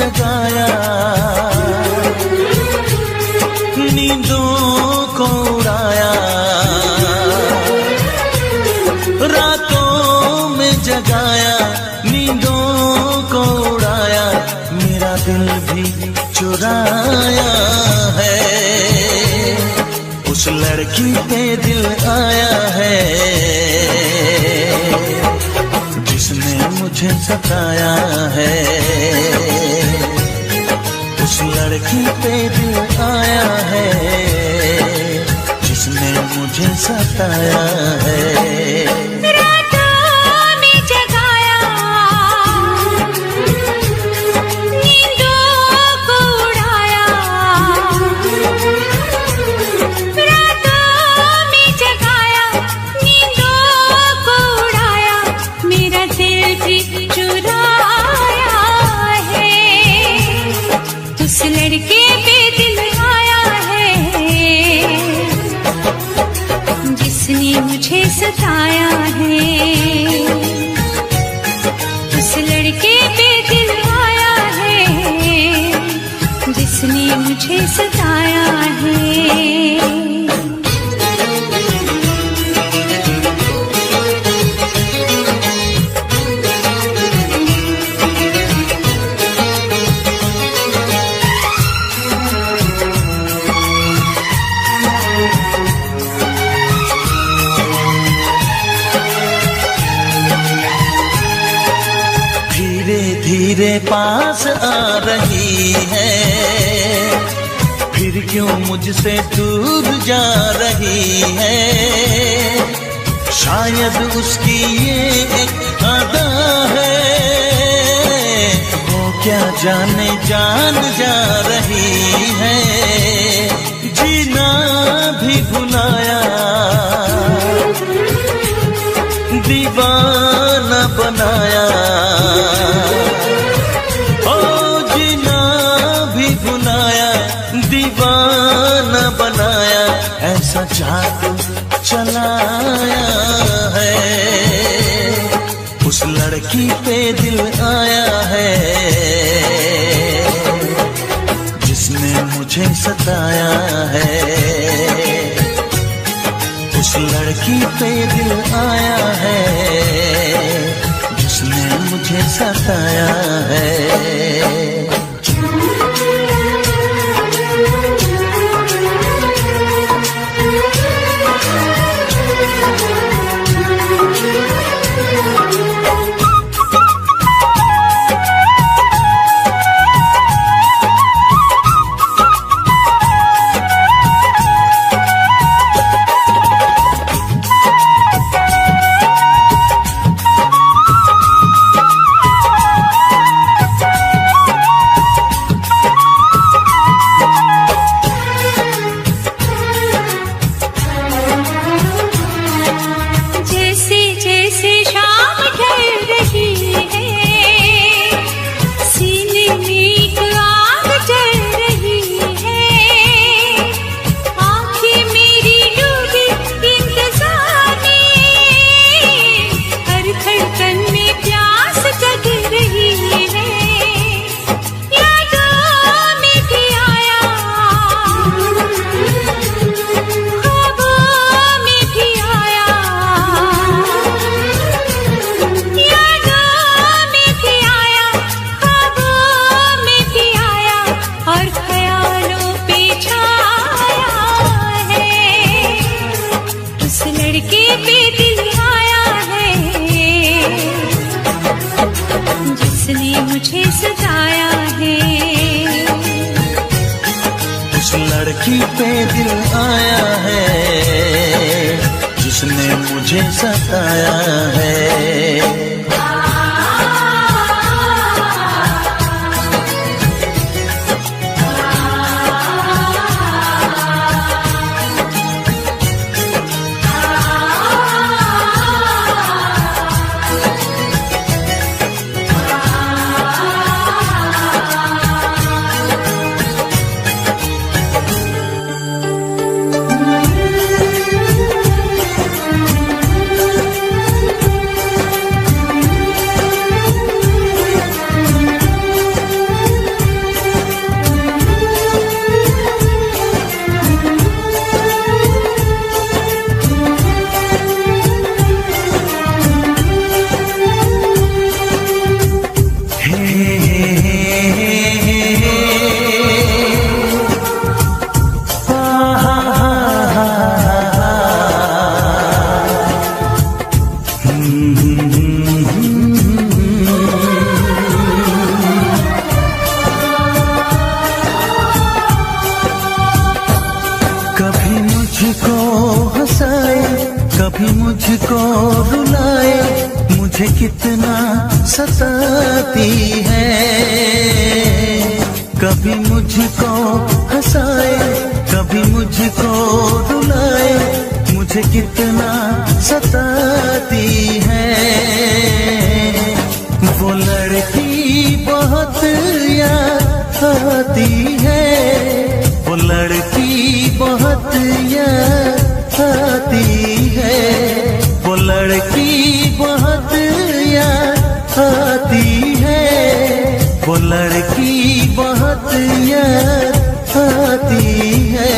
जगाया, नींदों को उड़ाया, रातों में जगाया, नींदों को उड़ाया, मेरा दिल भी चुराया है। उस लड़की पे दिल आया है जिसने मुझे सताया है। उस लड़की पे दिल आया है जिसने मुझे सताया है। लड़के पे दिल आया है जिसने मुझे सताया है। उस लड़के पे दिल आया है जिसने मुझे सताया है। धीरे पास आ रही है, फिर क्यों मुझसे दूर जा रही है। शायद उसकी ये एक अदा है, वो क्या जाने जान जा रही है। जीना भी भुलाया, दीवाना बनाया, दीवाना बनाया, ऐसा जादू चलाया है। उस लड़की पे दिल आया है जिसने मुझे सताया है। उस लड़की पे दिल आया है जिसने मुझे सताया है। मुझे सताया है। उस लड़की पे दिल आया है जिसने मुझे सताया है। कितना सताती है। कभी मुझको हंसाए, कभी मुझको रुलाए, मुझे कितना सताती है। वो लड़की बहुत याद आती है, वो लड़की बहुत याद आती है, वो लड़की बहुत याद आती है, वो लड़की बहुत याद आती है।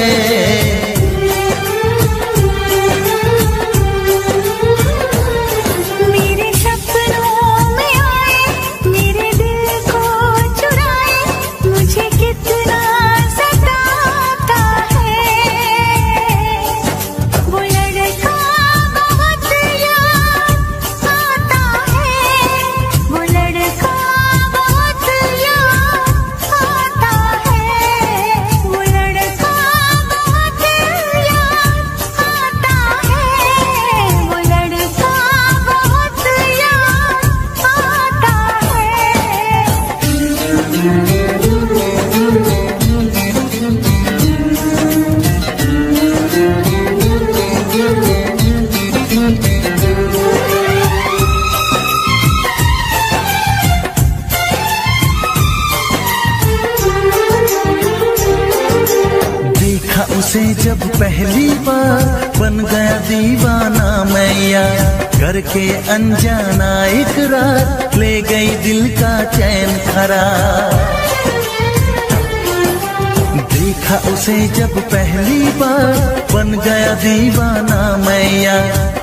उसे जब पहली बार बन गया दीवाना मैया, करके अनजाना इकरार ले गई दिल का चैन करार। देखा उसे जब पहली बार बन गया दीवाना मैया,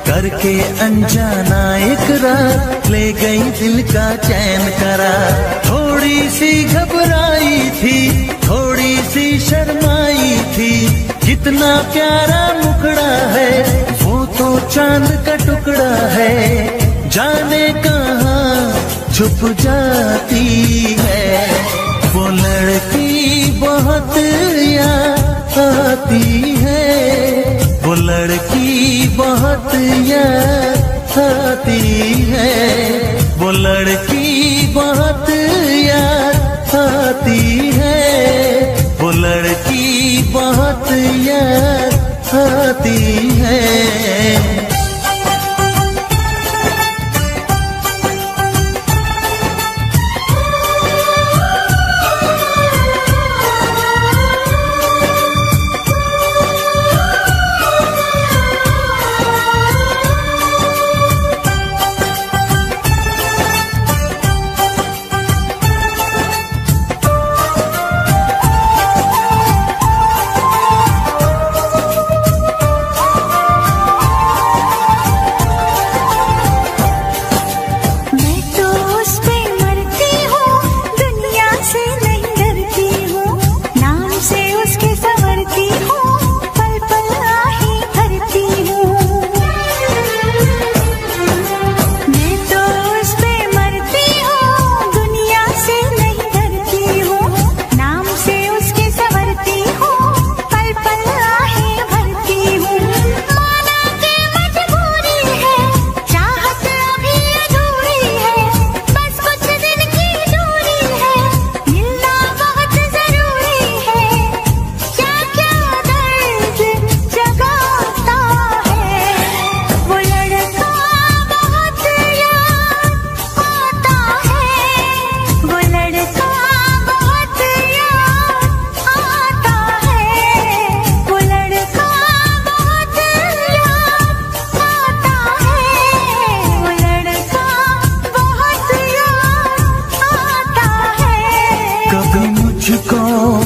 करके अनजाना इकरार ले गई दिल का चैन करार। थोड़ी सी घबराई थी, थोड़ी सी शर्माई थी, कितना प्यारा मुखड़ा है, वो तो चांद का टुकड़ा है, जाने कहाँ छुप जाती है। वो लड़की बहुत याद आती है, वो लड़की बहुत याद आती है, वो लड़की बहुत याद आती है, वो लड़की बहुत याद आती है।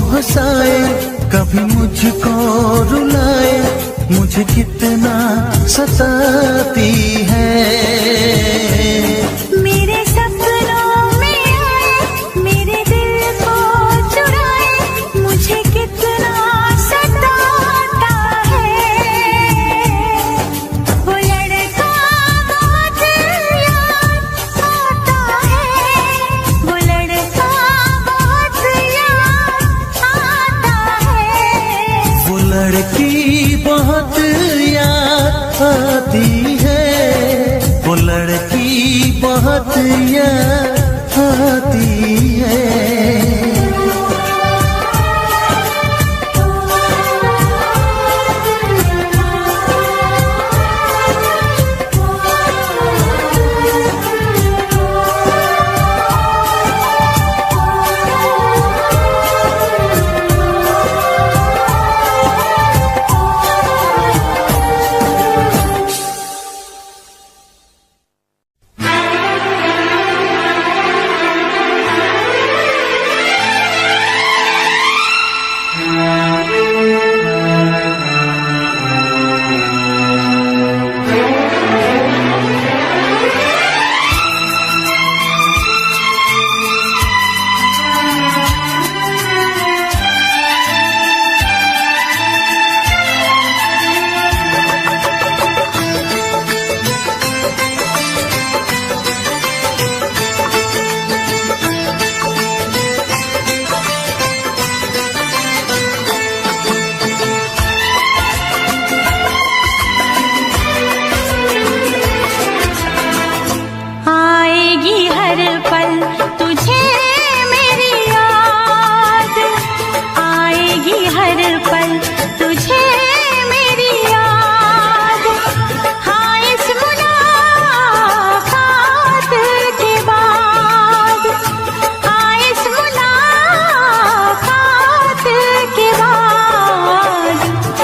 हंसाए, कभी मुझको रुलाए, मुझे कितना सताती है। मेरे सपनों में आए, मेरे दिल को चुराए, मुझे कितना सताता है। वो लड़का बहुत याद आता है, वो लड़का बहुत याद आता है। वो लड़की बहुत याद आती है, वो लड़की बात याद आती है।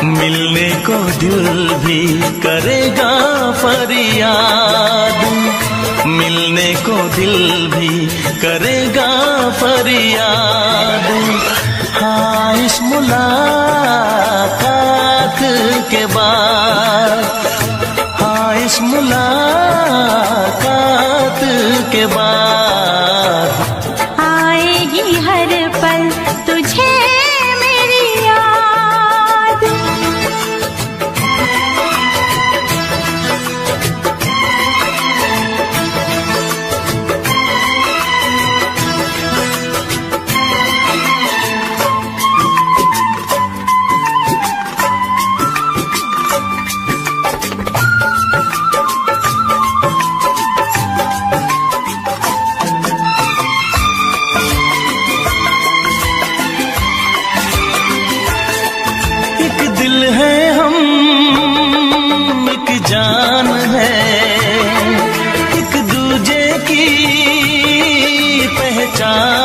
मिलने को दिल भी करेगा फरियाद, मिलने को दिल भी करेगा फरियाद। हाँ इस मुलाकात के बाद, हाँ इस मुलाकात के बाद आएगी हर पल तुझे मेरी याद। जान है एक दूजे की पहचान